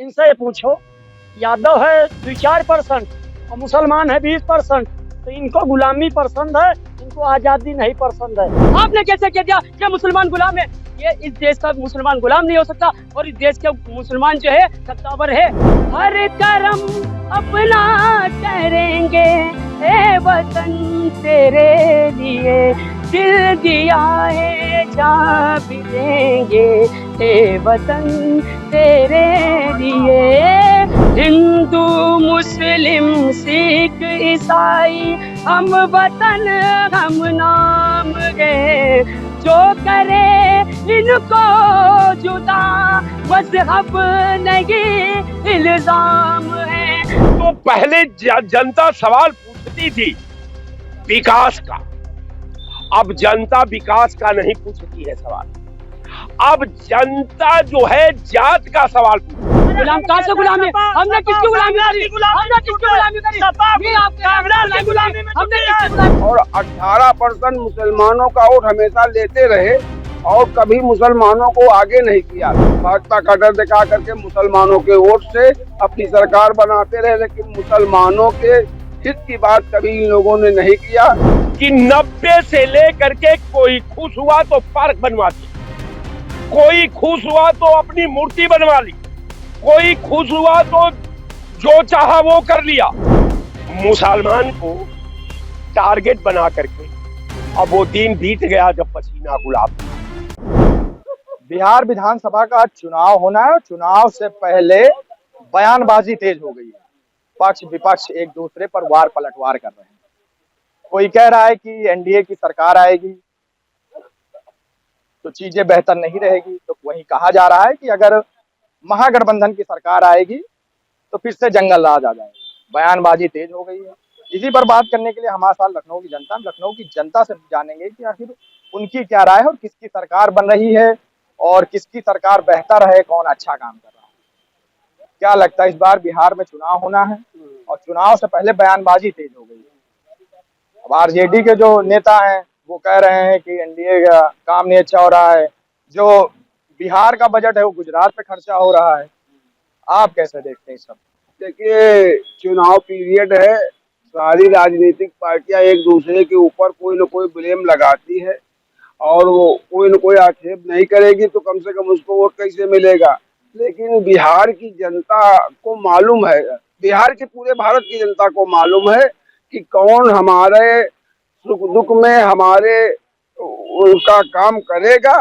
इनसे पूछो, यादव है 2-4% और मुसलमान है 20%, तो इनको गुलामी पसंद है, इनको आजादी नहीं पसंद है। आपने कैसे कह दिया कि मुसलमान गुलाम है? ये इस देश का मुसलमान गुलाम नहीं हो सकता और इस देश के मुसलमान जो है सत्तावर है। हर कर्म अपना करेंगे ए वतन तेरे लिए, दिल दिया है जा भी देंगे ए वतन तेरे लिए। हिंदू मुस्लिम सिख ईसाई हम वतन हम नाम है, जो करे इनको जुदा मजहब नहीं इल्जाम है। तो पहले जनता सवाल पूछती थी विकास का, अब जनता विकास का नहीं पूछती है सवाल। अब जनता जो है जात का सवाल पूछती है। गुलाम कहाँ से गुलामी? हमने किसकी गुलामी करी? हमने किसकी गुलामी करी? ये आपके गुलामी में हमने किसकी गुलामी? और 18% मुसलमानों का वोट हमेशा लेते रहे और कभी मुसलमानों को आगे नहीं किया। भाजपा का डर दिखा करके मुसलमानों के वोट से अपनी सरकार बनाते रहे, लेकिन मुसलमानों के हित की बात कभी इन लोगों ने नहीं किया। कि 90 से लेकर के कोई खुश हुआ तो पार्क बनवा दी, कोई खुश हुआ तो अपनी मूर्ति बनवा ली, कोई खुश हुआ तो जो चाहा वो कर लिया। मुसलमान को टारगेट बना करके अब वो दिन बीत गया जब पसीना गुलाब। बिहार विधानसभा का चुनाव होना है और चुनाव से पहले बयानबाजी तेज हो गई है। पक्ष विपक्ष एक दूसरे पर वार पलटवार कर रहे हैं। कोई कह रहा है कि एनडीए की सरकार आएगी तो चीजें बेहतर नहीं रहेगी, तो वहीं कहा जा रहा है कि अगर महागठबंधन की सरकार आएगी तो फिर से जंगल राज आ जाएगा। बयानबाजी तेज हो गई है। इसी पर बात करने के लिए हमारे साथ लखनऊ की जनता से जानेंगे कि आखिर उनकी क्या राय है और किसकी सरकार बन रही है और किसकी सरकार बेहतर है, कौन अच्छा काम कर रहा है। क्या लगता है इस बार बिहार में चुनाव होना है और चुनाव से पहले बयानबाजी तेज हो गई है। अब आरजेडी के जो नेता हैं वो कह रहे हैं कि एनडीए का काम नहीं अच्छा हो रहा है, जो बिहार का बजट है वो गुजरात पे खर्चा हो रहा है। आप कैसे देखते हैं सब? देखिए, चुनाव पीरियड है, सारी राजनीतिक पार्टियां एक दूसरे के ऊपर कोई न कोई ब्लेम लगाती है और वो कोई न कोई आक्षेप नहीं करेगी तो कम से कम उसको वोट कैसे मिलेगा। लेकिन बिहार की जनता को मालूम है, बिहार के पूरे भारत की जनता को मालूम है कि कौन हमारे सुख दुख में हमारे उनका काम करेगा,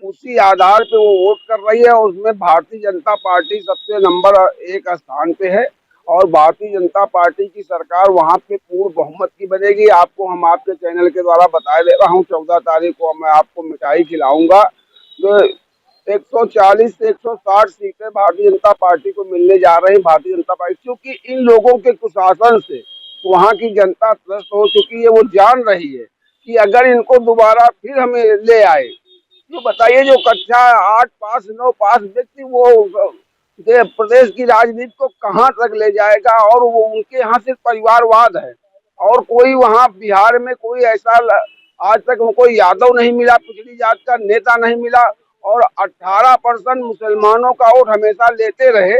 उसी आधार पे वो वोट कर रही है। और उसमें भारतीय जनता पार्टी सबसे नंबर 1 स्थान पे है और भारतीय जनता पार्टी की सरकार वहां पे पूर्ण बहुमत की बनेगी। आपको हम आपके चैनल के द्वारा बता दे रहा हूँ, 14 तारीख को मैं आपको मिठाई खिलाऊंगा। तो 140 से 160 सीटें भारतीय जनता पार्टी को मिलने जा रही है। भारतीय जनता पार्टी, क्योंकि इन लोगों के कुशासन से वहाँ की जनता त्रस्त हो चुकी है। वो जान रही है कि अगर इनको दोबारा फिर हमें ले आए तो बताइए, जो कक्षा 8 पास 9 पास व्यक्ति वो प्रदेश की राजनीति को कहाँ तक ले जाएगा। और वो उनके यहाँ सिर्फ परिवारवाद है और कोई वहाँ बिहार में कोई ऐसा आज तक कोई यादव नहीं मिला, पिछड़ी जात का नेता नहीं मिला। और 18% मुसलमानों का वोट हमेशा लेते रहे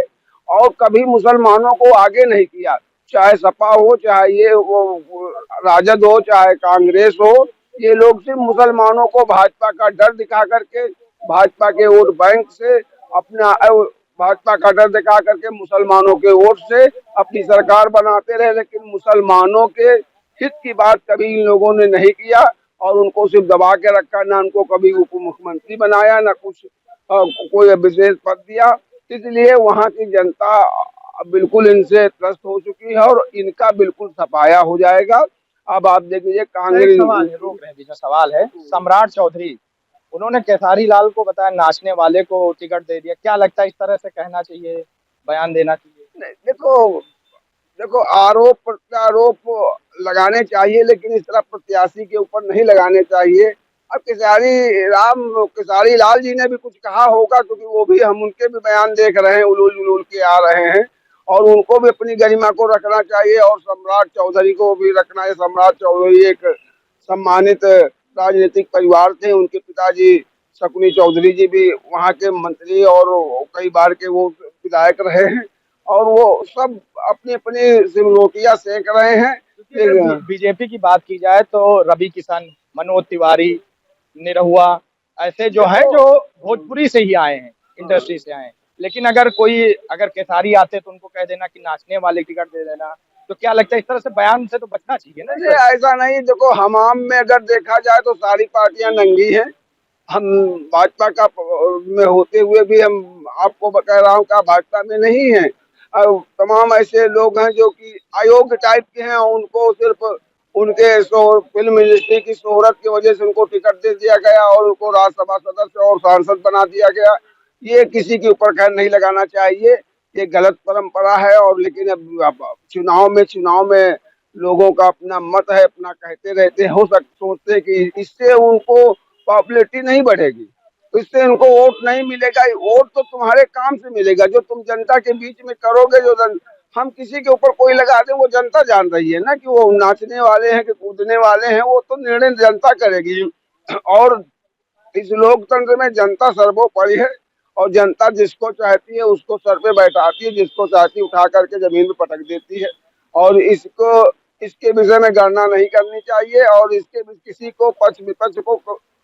और कभी मुसलमानों को आगे नहीं किया। चाहे सपा हो, चाहे ये वो राजद हो, चाहे कांग्रेस हो, ये लोग सिर्फ मुसलमानों को भाजपा का डर दिखा करके, भाजपा के वोट बैंक से अपना भाजपा का डर दिखा करके मुसलमानों के वोट से अपनी सरकार बनाते रहे, लेकिन मुसलमानों के हित की बात कभी इन लोगों ने नहीं किया और उनको सिर्फ दबा के रखा। ना उनको कभी उप मुख्यमंत्री बनाया, ना कुछ कोई विशेष पद दिया। इसलिए वहाँ की जनता बिल्कुल इनसे त्रस्त हो चुकी है और इनका बिल्कुल सफाया हो जाएगा। अब आप देख लीजिए कांग्रेस सवाल है सम्राट चौधरी, उन्होंने केसारी लाल को बताया नाचने वाले को टिकट दे दिया। क्या लगता है इस तरह से कहना चाहिए, बयान देना चाहिए? देखो आरोप प्रत्यारोप लगाने चाहिए, लेकिन इस तरह प्रत्याशी के ऊपर नहीं लगाने चाहिए। अब केसारी लाल जी ने भी कुछ कहा होगा, क्योंकि वो भी हम उनके भी बयान देख रहे हैं, उलूल उलूल के आ रहे हैं और उनको भी अपनी गरिमा को रखना चाहिए और सम्राट चौधरी को भी रखना है। सम्राट चौधरी एक सम्मानित राजनीतिक परिवार थे, उनके पिताजी शकुनी चौधरी जी भी वहाँ के मंत्री और कई बार के वो विधायक रहे हैं और वो सब अपनी अपनी सिमरोटियां सेक रहे हैं। बीजेपी की बात की जाए तो रवि किशन, मनोज तिवारी, निरहुआ ऐसे जो हैं जो भोजपुरी से ही आए हैं, इंडस्ट्री से आए हैं। लेकिन अगर केसारी आते तो उनको कह देना कि नाचने वाले टिकट दे देना। तो क्या लगता है इस तरह से बयान से तो बचना चाहिए ना? नहीं, ऐसा नहीं। देखो, हमाम में अगर देखा जाए तो सारी पार्टियां नंगी हैं। हम भाजपा का में होते हुए भी हम आपको कह रहा हूँ कि भाजपा में नहीं है। और तमाम ऐसे लोग हैं जो कि अयोग्य टाइप के हैं और उनको सिर्फ उनके फिल्म इंडस्ट्री की शोहरत की वजह से उनको टिकट दे दिया गया और उनको राज्यसभा सदस्य और सांसद बना दिया गया। ये किसी के ऊपर खैर नहीं लगाना चाहिए, ये गलत परंपरा है। और लेकिन अब चुनाव में लोगों का अपना मत है, अपना कहते रहते हो सोचते कि इससे उनको पॉपुलैरिटी नहीं बढ़ेगी, तो इससे उनको वोट नहीं मिलेगा। वोट तो तुम्हारे काम से मिलेगा, जो तुम जनता के बीच में करोगे। हम किसी के ऊपर कोई लगा दें, वो जनता जान रही है ना कि वो नाचने वाले हैं कि कूदने वाले हैं, वो तो निर्णय जनता करेगी। और इस लोकतंत्र में जनता सर्वोपरि है और जनता जिसको चाहती है उसको सर पे बैठाती है, जिसको चाहती है उठा करके जमीन में पटक देती है। और इसके विषय में गणना नहीं करनी चाहिए। और इसके किसी को पक्ष विपक्ष को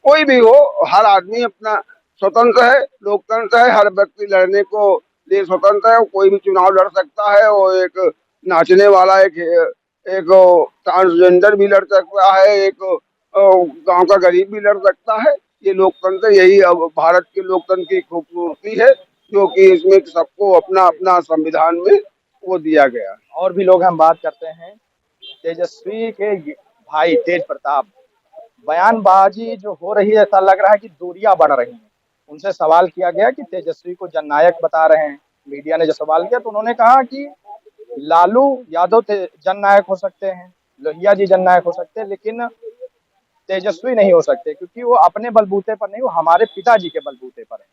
कोई भी हो, हर आदमी अपना स्वतंत्र है, लोकतंत्र है, हर व्यक्ति लड़ने को लिए स्वतंत्र है। कोई भी चुनाव लड़ सकता है। और एक नाचने वाला एक ट्रांसजेंडर भी लड़ सकता है, एक गांव का गरीब भी लड़ सकता है। ये लोकतंत्र, यही अब भारत के लोकतंत्र की खूबसूरती है, जो कि इसमें सबको अपना अपना संविधान में वो दिया गया। और भी लोग हम बात करते हैं। तेजस्वी के भाई तेज प्रताप, बयानबाजी जो हो रही है ऐसा लग रहा है कि दूरियां बढ़ रही हैं। उनसे सवाल किया गया कि तेजस्वी को जननायक बता रहे हैं। मीडिया ने जो सवाल किया तो उन्होंने कहा कि लालू यादव जननायक हो सकते हैं, लोहिया जी जननायक हो सकते हैं, लेकिन तेजस्वी नहीं हो सकते, क्योंकि वो अपने बलबूते पर नहीं, वो हमारे पिताजी के बलबूते पर है।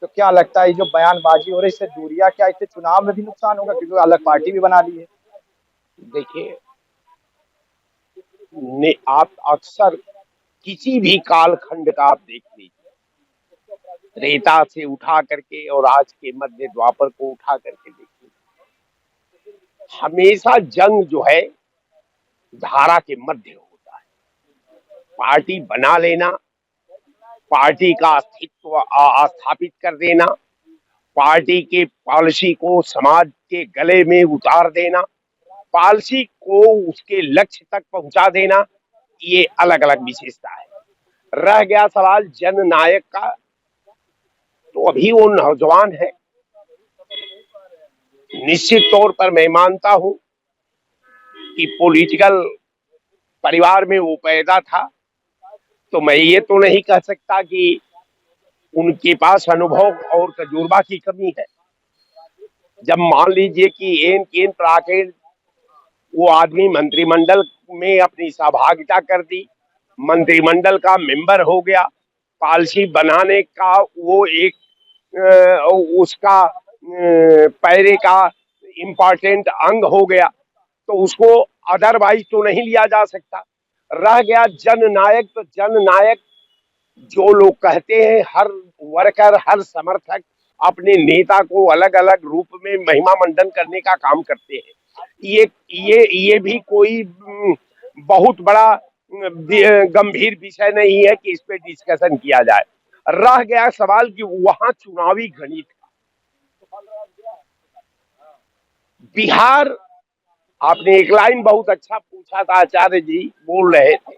तो क्या लगता है जो बयानबाजी हो रही है इससे दूरियां, क्या इससे चुनाव में भी नुकसान होगा, क्योंकि अलग पार्टी भी बना ली है? देखिए, आप अक्सर किसी भी कालखंड का आप देख लीजिए, रेता से उठा करके और आज के मध्य द्वापर को उठा करके देखिए, हमेशा जंग जो है धारा के मध्य होता है। पार्टी बना लेना, पार्टी का अस्तित्व स्थापित कर देना, पार्टी के पॉलिसी को समाज के गले में उतार देना, पॉलिसी को उसके लक्ष्य तक पहुंचा देना, ये अलग अलग विशेषता है। रह गया सवाल जननायक का, तो अभी वो नौजवान है। निश्चित तौर पर मैं मानता हूं कि पॉलिटिकल परिवार में वो पैदा था, तो मैं ये तो नहीं कह सकता कि उनके पास अनुभव और तजुर्बा की कमी है। जब मान लीजिए कि एन केन पर आके वो आदमी मंत्रिमंडल में अपनी सहभागिता कर दी, मंत्रिमंडल का मेंबर हो गया, पॉलिसी बनाने का वो एक उसका पैरे का इम्पोर्टेंट अंग हो गया, तो उसको अदरवाइज तो नहीं लिया जा सकता। रह गया जननायक, तो जननायक जो लोग कहते हैं, हर वर्कर, हर समर्थक अपने नेता को अलग अलग रूप में महिमा मंडन करने का काम करते हैं। ये भी कोई बहुत बड़ा गंभीर विषय नहीं है कि इस पे डिस्कशन किया जाए। रह गया सवाल कि वहां चुनावी गणित का। बिहार, आपने एक लाइन बहुत अच्छा पूछा था, आचार्य जी बोल रहे थे,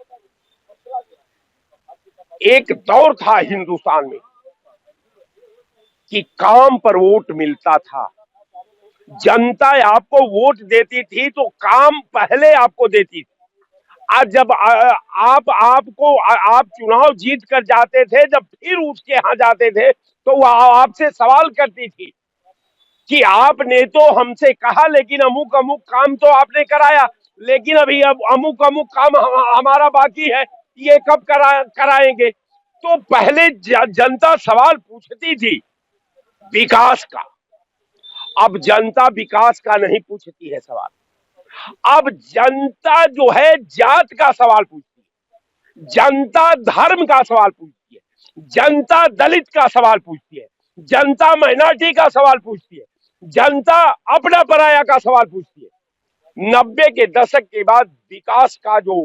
एक दौर था हिंदुस्तान में कि काम पर वोट मिलता था। जनता आपको वोट देती थी तो काम पहले आपको देती थी। आज जब आप चुनाव जीत कर जाते थे, जब फिर उसके यहाँ जाते थे तो वो आपसे सवाल करती थी कि आपने तो हमसे कहा, लेकिन अमुक अमुक काम तो आपने कराया, लेकिन अभी अब अमुक अमुक काम हमारा बाकी है, ये कब कराएंगे। तो पहले जनता सवाल पूछती थी विकास का, अब जनता विकास का नहीं पूछती है सवाल। अब जनता जो है जात का सवाल पूछती है, जनता धर्म का सवाल पूछती है, जनता दलित का सवाल पूछती है, जनता माइनॉरिटी का सवाल पूछती है। जनता अपना पराया का सवाल पूछती है। 90 के दशक के बाद विकास का जो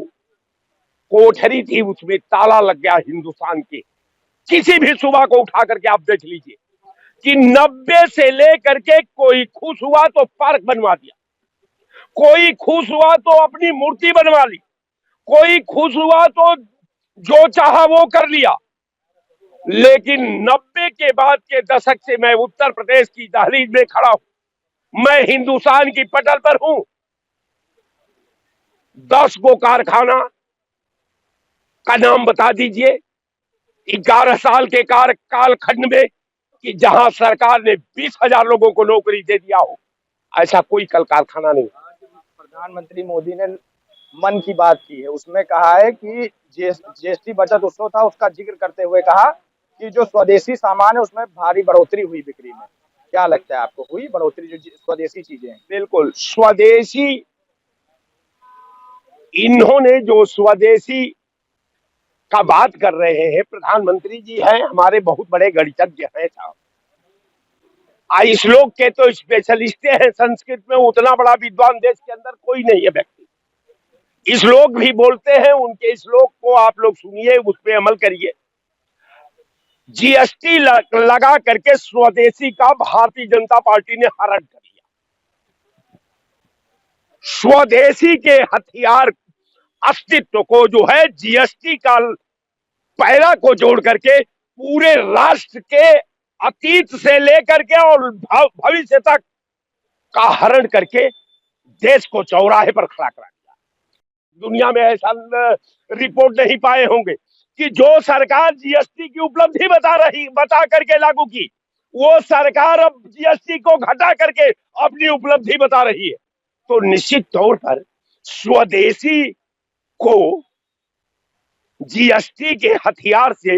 कोठरी थी उसमें ताला लग गया हिंदुस्तान के। किसी भी सुबह को उठा करके आप देख लीजिए कि 90 से लेकर के कोई खुश हुआ तो पार्क बनवा दिया, कोई खुश हुआ तो अपनी मूर्ति बनवा ली, कोई खुश हुआ तो जो चाहा वो कर लिया। लेकिन 90 के बाद के दशक से मैं उत्तर प्रदेश की दहलीज में खड़ा हूं, मैं हिंदुस्तान की पटल पर हूं। 10 गो कारखाना का नाम बता दीजिए 11 साल के कालखंड में कि जहां सरकार ने 20,000 लोगों को नौकरी दे दिया हो, ऐसा कोई कल कारखाना नहीं। प्रधानमंत्री मोदी ने मन की बात की है, उसमें कहा है कि जीएसटी बचत उत्सव था, उसका जिक्र करते हुए कहा कि जो स्वदेशी सामान है उसमें भारी बढ़ोतरी हुई बिक्री में। क्या लगता है आपको, हुई बढ़ोतरी जो स्वदेशी चीजें हैं? बिल्कुल स्वदेशी, इन्होंने जो स्वदेशी का बात कर रहे हैं, प्रधानमंत्री जी हैं हमारे बहुत बड़े गणितज्ञ हैं साहब, श्लोक के तो स्पेशलिस्ट हैं संस्कृत में, उतना बड़ा विद्वान देश के अंदर कोई नहीं है व्यक्ति। श्लोक भी बोलते हैं, उनके श्लोक को आप लोग सुनिए, उस पर अमल करिए। जीएसटी लगा करके स्वदेशी का भारतीय जनता पार्टी ने हरण कर लिया। स्वदेशी के हथियार अस्तित्व को जो है जीएसटी का पहला को जोड़ करके पूरे राष्ट्र के अतीत से लेकर के और भविष्य तक का हरण करके देश को चौराहे पर खड़ा करा दिया। दुनिया में ऐसा रिपोर्ट नहीं पाए होंगे कि जो सरकार जीएसटी की उपलब्धि बता करके लागू की, वो सरकार अब जीएसटी को घटा करके अपनी उपलब्धि बता रही है। तो निश्चित तौर पर स्वदेशी को जीएसटी के हथियार से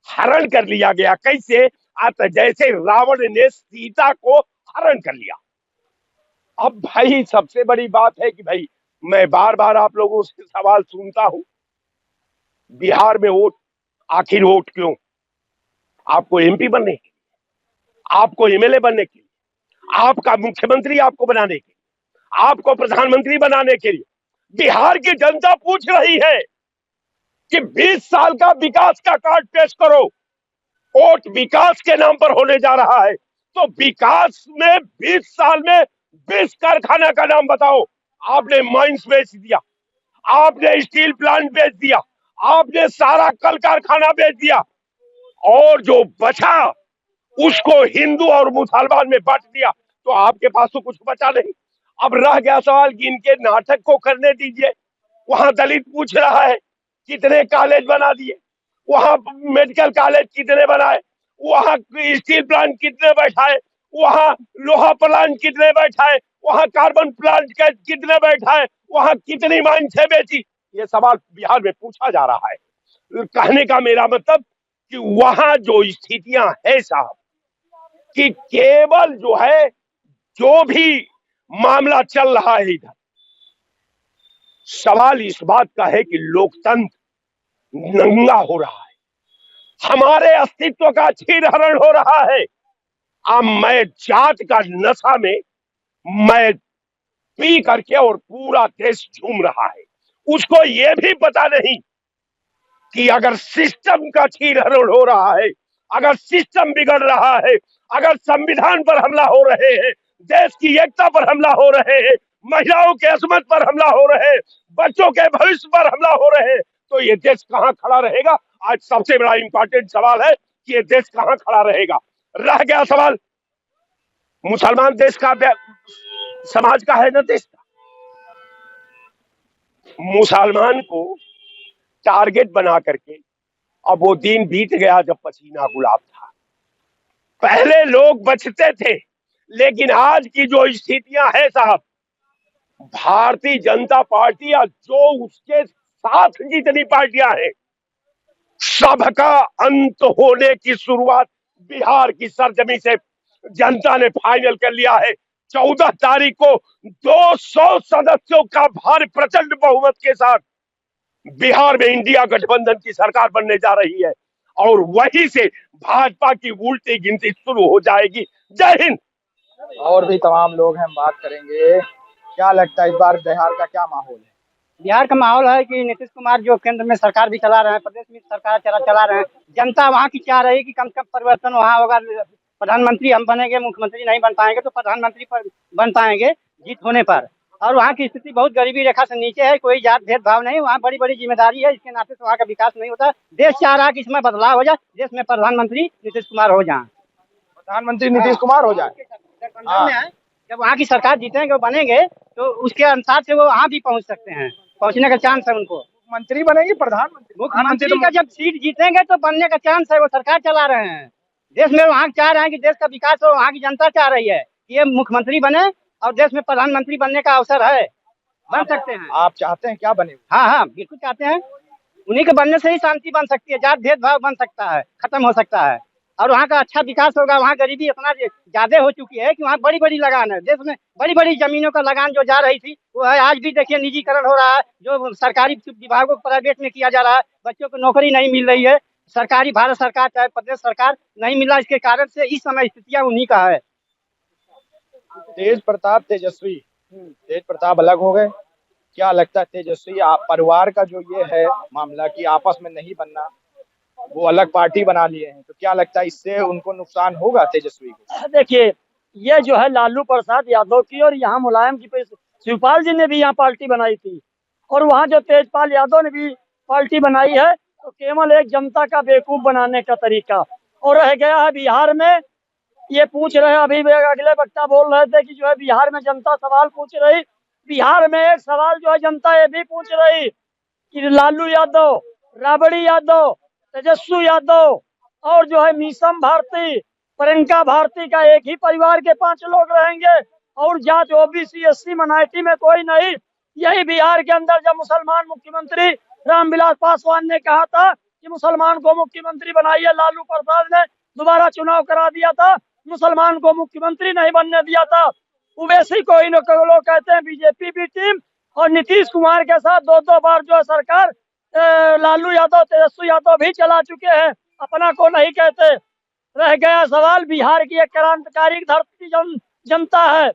हरण कर लिया गया। कैसे? जैसे रावण ने सीता को हरण कर लिया। अब भाई सबसे बड़ी बात है कि भाई मैं बार बार आप लोगों से सवाल सुनता हूं, बिहार में वोट, आखिर वोट क्यों? आपको एमपी बनने के लिए, आपको एमएलए बनने के लिए, आपका मुख्यमंत्री आपको बनाने के लिए, आपको प्रधानमंत्री बनाने के लिए बिहार की जनता पूछ रही है कि 20 साल का विकास का कार्ड पेश करो। वोट विकास के नाम पर होने जा रहा है, तो विकास में 20 साल में 20 कारखाना का नाम बताओ। आपने माइंस बेच दिया, आपने स्टील प्लांट बेच दिया, आपने सारा कल कारखाना बेच दिया, और जो बचा उसको हिंदू और मुसलमान में बांट दिया। तो आपके पास तो कुछ बचा नहीं। अब रह गया सवाल कि इनके नाटक को करने दीजिए। वहां दलित पूछ रहा है कितने कॉलेज बना दिए, वहां मेडिकल कॉलेज कितने बनाए, वहां स्टील प्लांट कितने बैठाए, वहां लोहा प्लांट कितने बैठाए, वहां कार्बन प्लांट कितने बैठाए, वहां कितनी माइंसें बेची। ये सवाल बिहार में पूछा जा रहा है। कहने का मेरा मतलब कि वहां जो स्थितियां है साहब, कि केवल जो है, जो भी मामला चल रहा है इधर, सवाल इस बात का है कि लोकतंत्र नंगा हो रहा है, हमारे अस्तित्व का छीनहरण हो रहा है। अब मैं जात का नशा में मैं पी करके और पूरा देश झूम रहा है, उसको ये भी पता नहीं कि अगर सिस्टम का छीनहरण हो रहा है, अगर सिस्टम बिगड़ रहा है, अगर संविधान पर हमला हो रहे हैं, देश की एकता पर हमला हो रहे हैं, महिलाओं के अस्मत पर हमला हो रहे हैं, बच्चों के भविष्य पर हमला हो रहे हैं, तो ये देश कहां खड़ा रहेगा? आज सबसे बड़ा इंपॉर्टेंट सवाल है कि ये देश कहां खड़ा रहेगा। रह गया सवाल मुसलमान देश का, समाज का है ना देश का। मुसलमान को टारगेट बना करके अब वो दिन बीत गया जब पसीना गुलाब था। पहले लोग बचते थे, लेकिन आज की जो स्थितियां हैं साहब, भारतीय जनता पार्टी या जो उसके साथ जितनी पार्टियां हैं, सबका अंत होने की शुरुआत बिहार की सरजमी से जनता ने फाइनल कर लिया है। 14 तारीख को 200 सदस्यों का भारी प्रचंड बहुमत के साथ बिहार में इंडिया गठबंधन की सरकार बनने जा रही है, और वहीं से भाजपा की उल्टी गिनती शुरू हो जाएगी। जय हिंद। और भी तमाम लोग हैं, हम बात करेंगे। क्या लगता है इस बार बिहार का क्या माहौल है? बिहार का माहौल है कि नीतीश कुमार जो केंद्र में सरकार भी चला रहे हैं, प्रदेश में सरकार चला रहे हैं, जनता वहाँ की चाह रही है कि कम से कम परिवर्तन वहाँ होगा। प्रधानमंत्री हम बनेंगे, मुख्यमंत्री नहीं बन पाएंगे तो प्रधानमंत्री बन पाएंगे जीत होने पर। और वहाँ की स्थिति बहुत गरीबी रेखा से नीचे है, कोई जात भेदभाव नहीं, वहाँ बड़ी बड़ी जिम्मेदारी है, इसके नाते से वहाँ का विकास नहीं होता। देश चाह रहा है कि इसमें बदलाव हो जाए, देश में प्रधानमंत्री नीतीश कुमार हो जाए। प्रधानमंत्री नीतीश कुमार हो जाए। गठबंधन में है, जब वहाँ की सरकार जीतेंगे बनेंगे तो उसके अनुसार से वो वहाँ भी पहुँच सकते हैं, पहुँचने का चांस है उनको। मंत्री बनेंगे प्रधानमंत्री? मुख्यमंत्री का जब सीट जीतेंगे तो बनने का चांस है, वो सरकार चला रहे हैं देश में, वहाँ चाह रहे हैं कि देश का विकास हो, वहाँ की जनता चाह रही है कि ये मुख्यमंत्री बने और देश में प्रधानमंत्री बनने का अवसर है, बन सकते हैं। आप चाहते हैं क्या बने? हाँ हाँ बिल्कुल चाहते हैं, उन्हीं के बनने से ही शांति बन सकती है, जात भेदभाव बन सकता है, खत्म हो सकता है और वहाँ का अच्छा विकास होगा। वहाँ गरीबी इतना ज्यादा हो चुकी है कि वहाँ बड़ी बड़ी लगान है, देश में बड़ी बड़ी जमीनों का लगान जो जा रही थी वो है, आज भी देखिए निजीकरण हो रहा है, जो सरकारी विभागों को प्राइवेट में किया जा रहा है, बच्चों को नौकरी नहीं मिल रही है, सरकारी भारत सरकार चाहे प्रदेश सरकार नहीं मिल रहा, इसके कारण से इस समय स्थितियाँ उन्हीं का है। तेज प्रताप तेजस्वी, तेज प्रताप अलग हो गए, क्या लगता है तेजस्वी परिवार का जो ये है मामला कि आपस में नहीं बनना, वो अलग पार्टी बना लिए हैं, तो क्या लगता है इससे उनको नुकसान होगा तेजस्वी को? देखिए, ये जो है लालू प्रसाद यादव की और यहाँ मुलायम की शिवपाल जी ने भी यहाँ पार्टी बनाई थी और वहाँ जो तेजपाल यादव ने भी पार्टी बनाई है, तो केवल एक जनता का बेवकूफ बनाने का तरीका। और रह गया है बिहार में, ये पूछ रहे अभी अगले वक्ता बोल रहे थे कि जो है बिहार में जनता सवाल पूछ रही, बिहार में एक सवाल जो है जनता ये भी पूछ रही कि लालू यादव, राबड़ी यादव, तेजस्वी यादव और जो है मीसम भारती, प्रियंका भारती का एक ही परिवार के 5 लोग रहेंगे और जात ओबीसी एससी माइनॉरिटी में कोई नहीं। यही बिहार के अंदर जब मुसलमान मुख्यमंत्री रामविलास पासवान ने कहा था कि मुसलमान को मुख्यमंत्री बनाइए, लालू प्रसाद ने दोबारा चुनाव करा दिया था, मुसलमान को मुख्यमंत्री नहीं बनने दिया था। ओवैसी को इन लोग कहते हैं बीजेपी बी टीम, और नीतीश कुमार के साथ 2-2 बार जो है सरकार लालू यादव तेजस्वी यादव भी चला चुके हैं, अपना को नहीं कहते। रह गया सवाल, बिहार की एक क्रांतिकारी धरती जनता है,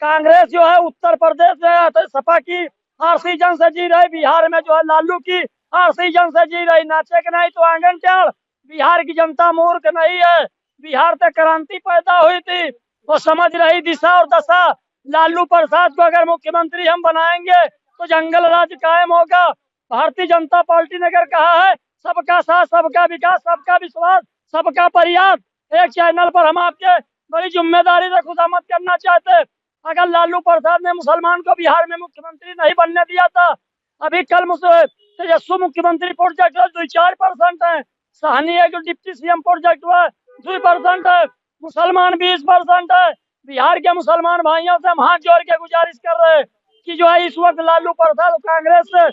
कांग्रेस जो है उत्तर प्रदेश में सपा की ऑक्सीजन से जी रही, बिहार में जो है लालू की ऑक्सीजन से जी रही, नाचे के नहीं तो आंगन टेढ़। बिहार की जनता मूर्ख नहीं है, बिहार से क्रांति पैदा हुई थी, वो समझ रही दिशा और दशा। लालू प्रसाद को अगर मुख्यमंत्री हम बनाएंगे तो जंगल राज कायम होगा। भारतीय जनता पार्टी ने अगर कहा है सबका साथ, सबका विकास, सबका विश्वास, सबका प्रयास, एक चैनल पर हम आपके बड़ी जिम्मेदारी से खुशामद करना चाहते। अगर लालू प्रसाद ने मुसलमान को बिहार में मुख्यमंत्री नहीं बनने दिया था, अभी कल तेजस्वी मुख्यमंत्री प्रोजेक्ट 2-4% है, सहनी एक डिप्टी सीएम प्रोजेक्ट हुआ 2% है, मुसलमान 20% है। बिहार के मुसलमान भाइयों से हम हाथ जोड़ के गुजारिश कर रहे हैं कि जो है इस वक्त लालू प्रसाद कांग्रेस से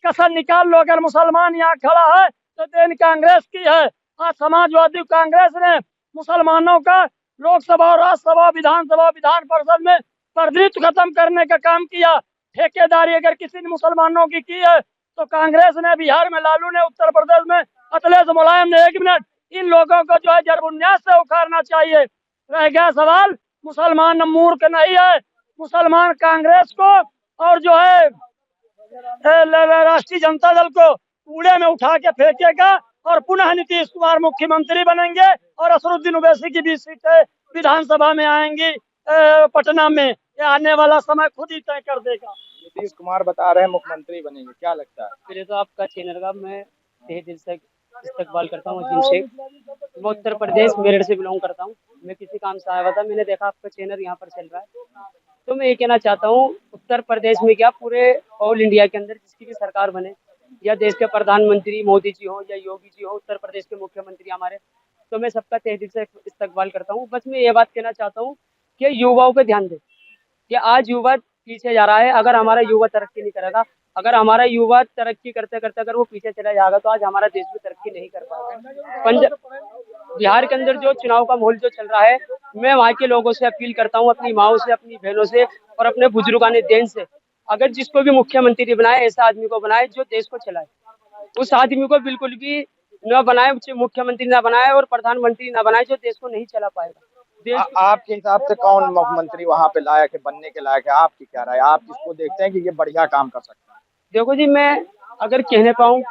कसर निकाल लो। अगर मुसलमान यहाँ खड़ा है तो देन कांग्रेस की है। आज समाजवादी कांग्रेस ने मुसलमानों का लोकसभा और राज्यसभा विधानसभा विधान परिषद में प्रतिनिधित्व खत्म करने का काम किया। ठेकेदारी अगर किसी ने मुसलमानों की है तो कांग्रेस ने बिहार में, लालू ने उत्तर प्रदेश में, अखिलेश मुलायम ने 1 मिनट इन लोगों को जो है जड़बुनियाद से उखाड़ना चाहिए। रह गया सवाल, मुसलमान मूर्ख नहीं है, मुसलमान कांग्रेस को और जो है राष्ट्रीय जनता दल को कूड़े में उठा के फेंकेगा और पुनः नीतीश कुमार मुख्यमंत्री बनेंगे और असरुद्दीन ओवैसी की 20 सीटें विधानसभा में आएंगी पटना में। ये आने वाला समय खुद ही तय कर देगा। नीतीश कुमार बता रहे हैं मुख्यमंत्री बनेंगे, क्या लगता है? पहले तो आपका चैनल का मैं तहे दिल से इस्तकबाल करता हूँ। जिनसे मैं उत्तर प्रदेश मेरठ से बिलोंग करता हूँ, मैं किसी काम से आया हुआ था, मैंने देखा आपका चैनल यहाँ पर चल रहा है, तो मैं ये कहना चाहता हूँ उत्तर प्रदेश में क्या पूरे ऑल इंडिया के अंदर जिसकी भी सरकार बने, या देश के प्रधानमंत्री मोदी जी हो या योगी जी हो, उत्तर प्रदेश के मुख्यमंत्री हमारे, तो मैं सबका तहे दिल से इस्तकबाल करता हूँ। बस मैं ये बात कहना चाहता हूँ कि युवाओं पे ध्यान दें कि आज युवा पीछे जा रहा है। अगर हमारा युवा तरक्की नहीं करेगा, अगर हमारा युवा तरक्की करते करते अगर वो पीछे चला जाएगा तो आज हमारा देश भी तरक्की नहीं कर पाएगा। बिहार के अंदर जो चुनाव का माहौल जो चल रहा है, मैं वहाँ के लोगों से अपील करता हूँ, अपनी माओ से, अपनी बहनों से और अपने बुजुर्गाने देन से, अगर जिसको भी मुख्यमंत्री बनाए ऐसा आदमी को बनाए जो देश को चलाए। उस आदमी को बिल्कुल भी न बनाए, मुख्यमंत्री न बनाए और प्रधानमंत्री न बनाए जो देश को नहीं चला पाएगा। देश आपके हिसाब से कौन मुख्यमंत्री वहां पे लायक है, बनने के लायक है? आपकी क्या राय? आप किसको देखते हैं कि ये बढ़िया काम कर सकता है? देखो जी, मैं अगर कहने पाऊँ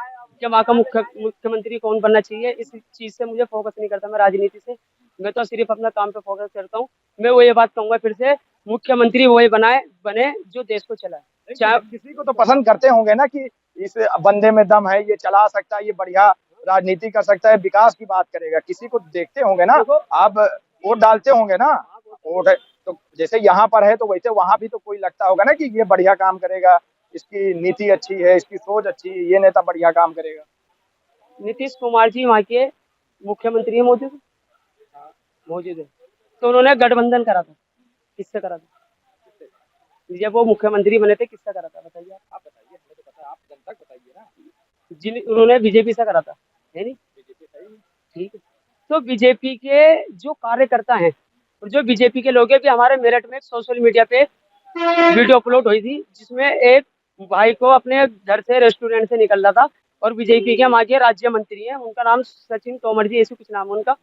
कि वहाँ का मुख्यमंत्री कौन बनना चाहिए, इस चीज से मुझे फोकस नहीं करता मैं राजनीति से। मैं तो सिर्फ अपना काम पे फोकस करता हूँ। मैं वो ये बात कहूंगा फिर से, मुख्यमंत्री वही बने जो देश को चलाए। चाहे किसी को तो पसंद करते होंगे ना कि इस बंदे में दम है, ये चला सकता है, ये बढ़िया राजनीति कर सकता है, विकास की बात करेगा। किसी को देखते होंगे ना, आप वोट डालते होंगे ना। वोट तो जैसे यहाँ पर है तो वैसे वहां भी तो कोई लगता होगा ना कि ये बढ़िया काम करेगा, इसकी नीति अच्छी है, इसकी सोच अच्छी है, ये नेता बढ़िया काम करेगा। नीतीश कुमार जी वहाँ के मुख्यमंत्री मौजूद है। तो उन्होंने गठबंधन करा था, किससे करा था? जब वो मुख्यमंत्री बने थे किससे करा था बताइए? आप बताइए, हमें तो पता है, आप जनता को बताइए ना। जिन उन्होंने बीजेपी से करा था, है नहीं? बीजेपी सही है। ठीक है। तो बीजेपी के जो कार्यकर्ता हैं और जो बीजेपी के लोग हैं, भी हमारे मेरठ में एक सोशल मीडिया पे वीडियो अपलोड हुई थी जिसमें एक भाई को अपने घर से रेस्टोरेंट से निकलना था और बीजेपी के वहाँ के राज्य मंत्री हैं, उनका नाम सचिन तोमर जी ऐसे कुछ नाम है उनका।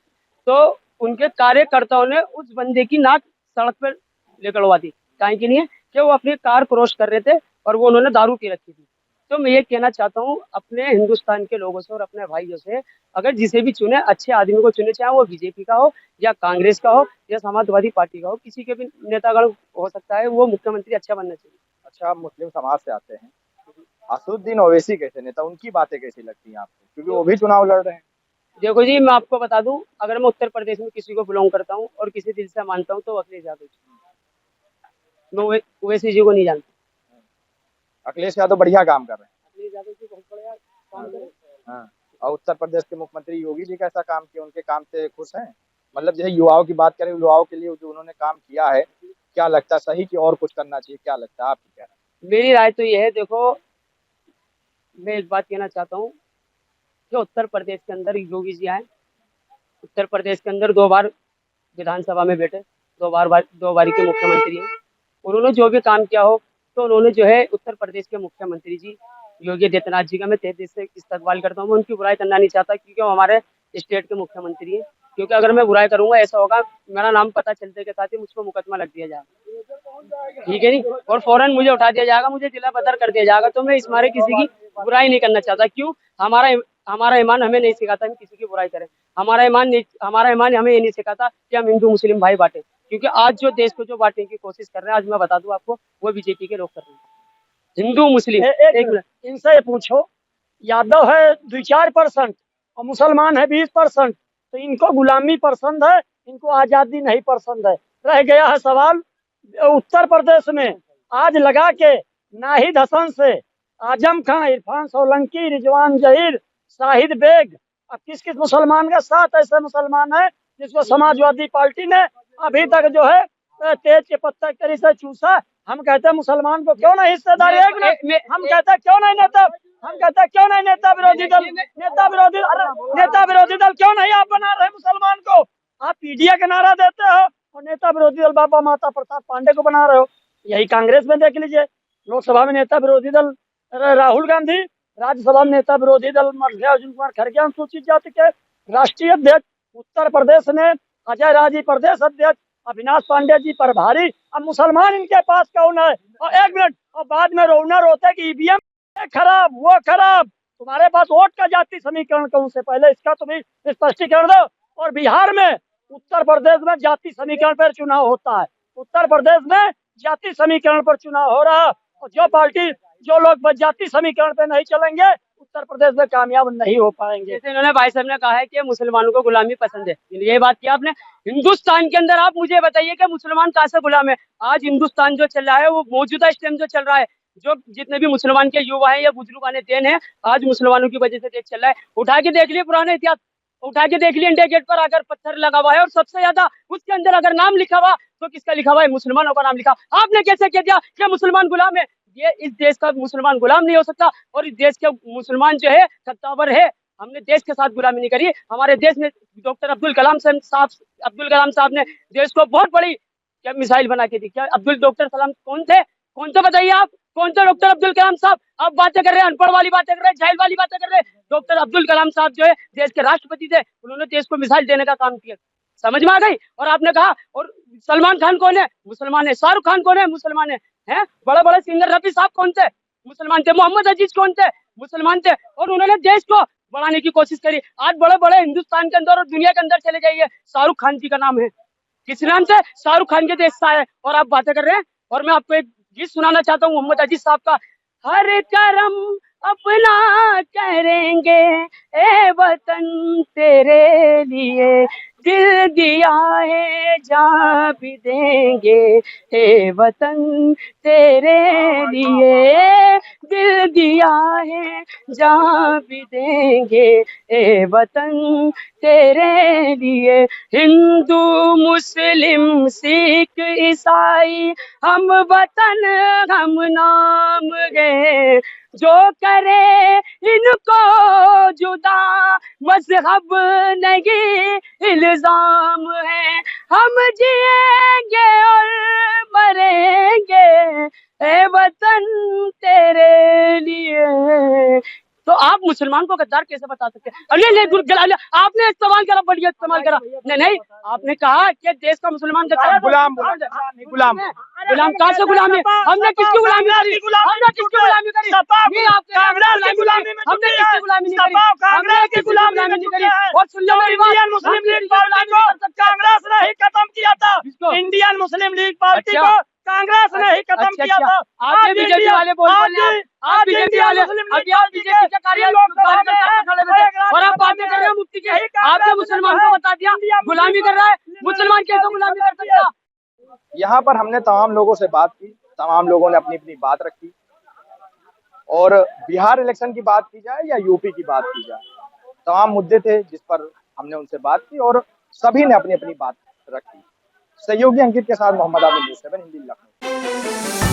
तो उनके कार्यकर्ताओं ने उस बंदे की नाक सड़क पर निकलवा दी। काहे की नहीं है कि वो अपनी कार क्रॉस कर रहे थे और वो उन्होंने दारू पी रखी थी। तो मैं ये कहना चाहता हूँ अपने हिंदुस्तान के लोगों से और अपने भाइयों से, अगर जिसे भी चुने अच्छे आदमी को चुने, चाहे वो बीजेपी का हो या कांग्रेस का हो या समाजवादी पार्टी का हो, किसी के भी नेतागण हो सकता है, वो मुख्यमंत्री अच्छा बनना चाहिए। अच्छा, आप मुस्लिम समाज से आते हैं, असदुद्दीन ओवैसी कैसे नेता, उनकी बातें कैसी लगती हैं आपको? क्योंकि वो भी चुनाव लड़ रहे हैं। देखो जी, मैं आपको बता दूं, अगर मैं उत्तर प्रदेश में किसी को बिलोंग करता हूँ और किसी दिल से मानता हूँ तो अखिलेश यादव जी। मैं ओवैसी जी को नहीं जानता। अखिलेश यादव बढ़िया काम कर रहे हैं। अखिलेश यादव जी बहुत बढ़िया काम कर रहे हैं। हाँ, और उत्तर प्रदेश के मुख्यमंत्री योगी जी कैसा काम किया, उनके काम से खुश हैं? मतलब जैसे युवाओं की बात करें, युवाओं के लिए जो उन्होंने काम किया है, क्या लगता है सही कि और कुछ करना चाहिए? क्या लगता है आपकी क्या राय? मेरी राय तो ये है, देखो मैं एक बात कहना चाहता हूँ कि उत्तर प्रदेश के अंदर योगी जी आए, उत्तर प्रदेश के अंदर 2 बार विधानसभा में बैठे, 2 बारी के मुख्यमंत्री हैं। उन्होंने जो भी काम किया हो तो उन्होंने जो है उत्तर प्रदेश के मुख्यमंत्री जी योगी आदित्यनाथ जी का मैं तहे दिल से इस्तकबाल करता हूँ। मैं उनकी बुराई करना नहीं चाहता क्योंकि वो हमारे स्टेट के मुख्यमंत्री हैं। क्योंकि अगर मैं बुराई करूंगा ऐसा होगा, मेरा नाम पता चलते के साथ ही मुझको मुकदमा लग दिया जाएगा, ठीक है नहीं, और फौरन मुझे उठा दिया जाएगा, मुझे जिला बदर कर दिया जाएगा। तो मैं इस मारे किसी की बुराई नहीं करना चाहता। क्यों? हमारा ईमान हमें नहीं सिखाता हम किसी की बुराई करें। हमारा ईमान हमें ये नहीं सिखाता कि हम हिंदू मुस्लिम भाई बांटे। क्योंकि आज जो देश को जो बांटने की कोशिश कर रहे हैं, आज मैं बता दूं आपको, वो बीजेपी के लोग कर रहे हैं। हिंदू मुस्लिम एक मिनट, इनसे पूछो, यादव है 2-4% और मुसलमान है 20%, तो इनको गुलामी पसंद है, इनको आजादी नहीं पसंद है। रह गया है सवाल उत्तर प्रदेश में आज लगा के नाहिद हसन से आजम खां, इरफान सोलंकी, रिजवान जहीर, शाहिद बेग, अब किस किस मुसलमान का साथ ऐसे मुसलमान है जिसको समाजवादी पार्टी ने अभी तक जो है तेज के पत्ता करी से चूसा। हम कहते हैं मुसलमान को क्यों नहीं हिस्सेदारी? एक मिनट, हम कहते हैं क्यों नहीं नेता, हम कहते हैं क्यों नहीं नेता विरोधी दल, नेता विरोधी दल क्यों नहीं आप बना रहे मुसलमान को? आप पीडीए का नारा देते हो और नेता विरोधी दल बाबा माता प्रसाद पांडे को बना रहे हो। यही कांग्रेस में देख लीजिए, लोकसभा में नेता विरोधी दल राहुल गांधी, राज्यसभा में नेता विरोधी दल अर्जुन कुमार खड़गे अनुसूचित जाति के राष्ट्रीय अध्यक्ष, उत्तर प्रदेश में अजय राजी प्रदेश अध्यक्ष, अविनाश पांडे जी प्रभारी। अब मुसलमान इनके पास कौन है? और एक मिनट, और बाद में रोना रोते कि ईवीएम खराब, वो खराब। तुम्हारे पास वोट का जाति समीकरण कौन से? पहले इसका तुम्हें स्पष्टीकरण दो। और बिहार में, उत्तर प्रदेश में जाति समीकरण पर चुनाव होता है, उत्तर प्रदेश में जाति समीकरण पर चुनाव हो रहा है। और जो लोग जाति समीकरण पे नहीं चलेंगे उत्तर प्रदेश में कामयाब नहीं हो पाएंगे। जैसे इन्होंने भाई साहब ने कहा है कि मुसलमानों को गुलामी पसंद है, ये बात किया आपने। हिंदुस्तान के अंदर आप मुझे बताइए कि मुसलमान कहाँ से गुलाम है? आज हिंदुस्तान जो चल रहा है, वो मौजूदा इस टाइम जो चल रहा है, जो जितने भी मुसलमान के युवा है या बुजुर्ग आने देन है, आज मुसलमानों की वजह से देश चल रहा है। उठा के देख लिए पुराने इतिहास, उठा के देख लिए इंडिया गेट पर अगर पत्थर लगा हुआ है और सबसे ज्यादा उसके अंदर अगर नाम लिखा हुआ तो किसका लिखा हुआ है? मुसलमानों का नाम लिखा। आपने कैसे कह दिया कि मुसलमान गुलाम है? ये इस देश का मुसलमान गुलाम नहीं हो सकता और इस देश के मुसलमान जो है सत्तावर है। हमने देश के साथ गुलामी नहीं करी। हमारे देश में डॉक्टर अब्दुल कलाम साहब ने देश को बहुत बड़ी क्या मिसाइल बना के दी। क्या डॉक्टर कलाम कौन थे? कौन सा बताइए आप, कौन सा डॉक्टर अब्दुल कलाम साहब? आप बातें कर रहे हैं, अनपढ़ वाली बातें कर रहे हैं, जाहिल वाली बातें कर रहे हैं। डॉक्टर अब्दुल कलाम साहब जो है देश के राष्ट्रपति थे, उन्होंने देश को मिसाइल देने का काम किया। समझ में आ गई। और आपने कहा और सलमान खान कौन है? मुसलमान है। शाहरुख खान कौन है? मुसलमान है। हैं? बड़े बड़े सिंगर रफी साहब कौन थे? मुसलमान थे। मोहम्मद अजीज कौन थे? मुसलमान थे। और उन्होंने देश को बढ़ाने की कोशिश करी। आज बड़े बड़े हिंदुस्तान के अंदर और दुनिया के अंदर चले जाइए, शाहरुख खान जी का नाम है। किस नाम से? शाहरुख खान के देश से आए। और आप बातें कर रहे हैं। और मैं आपको एक गीत सुनाना चाहता हूँ मोहम्मद अजीज साहब का। हर करम अपना करेंगे ए वतन तेरे लिए, दिल दिया है जान भी देंगे ए वतन तेरे लिए, दिल दिया है जान भी देंगे ए वतन तेरे लिए। हिंदू मुस्लिम सिख ईसाई हम वतन हम नाम गए, जो करे इनको जुदा मजहब नहीं इल्जाम है। हम जिएंगे और मरेंगे ए वतन तेरे लिए। तो आप मुसलमान को गद्दार कैसे बता सकते हैं? अरे नहीं, आपने इस्तेमाल करा, बढ़िया इस्तेमाल करा। नहीं, आपने कहा कि देश का मुसलमान गद्दार। गुलाम गुलाम गुलाम कहाँ से गुलामी? हमने किसकी गुलामी करी? हमने किसकी गुलामी करी? ये आपके हमने किसकी गुलामी नहीं करी? हमने किसकी गुलामी नहीं करी? और सुन लो मेरी बात, मुस्लिम लीग पार्टी को कांग्रेस ने ही खत्म किया था। इंडियन मुस्लिम लीग पार्टी को कांग्रेस ने ही खत्म किया था। आप बीजेपी वाले बोल रहे हैं, आप बीजेपी वाले, अभी आप बीजेपी के कार्यालय और आप बातें कर रहे हो मुफ्ती की। आपने मुसलमान को बता दिया गुलामी कर रहा है। मुसलमान कैसे गुलामी कर सकता? यहाँ पर हमने तमाम लोगों से बात की, तमाम लोगों ने अपनी अपनी बात रखी। और बिहार इलेक्शन की बात की जाए या यूपी की बात की जाए, तमाम मुद्दे थे जिस पर हमने उनसे बात की और सभी ने अपनी अपनी बात रखी। सहयोगी अंकित के साथ मोहम्मद आबिद, न्यूज़ 7 हिंदी, लखनऊ।